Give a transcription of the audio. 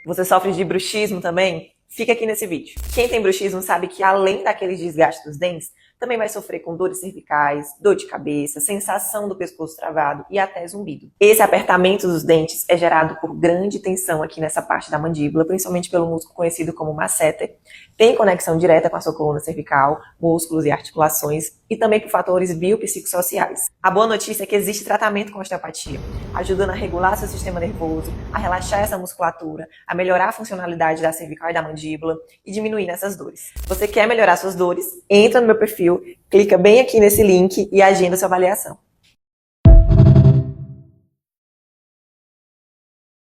Você sofre de bruxismo também? Fica aqui nesse vídeo. Quem tem bruxismo sabe que além daqueles desgastes dos dentes, também vai sofrer com dores cervicais, dor de cabeça, sensação do pescoço travado e até zumbido. Esse apertamento dos dentes é gerado por grande tensão aqui nessa parte da mandíbula, principalmente pelo músculo conhecido como masseter. Tem conexão direta com a sua coluna cervical, músculos e articulações e também por fatores biopsicossociais. A boa notícia é que existe tratamento com osteopatia, ajudando a regular seu sistema nervoso, a relaxar essa musculatura, a melhorar a funcionalidade da cervical e da mandíbula e diminuir essas dores. Você quer melhorar suas dores? Entra no meu perfil, clica bem aqui nesse link e agenda sua avaliação.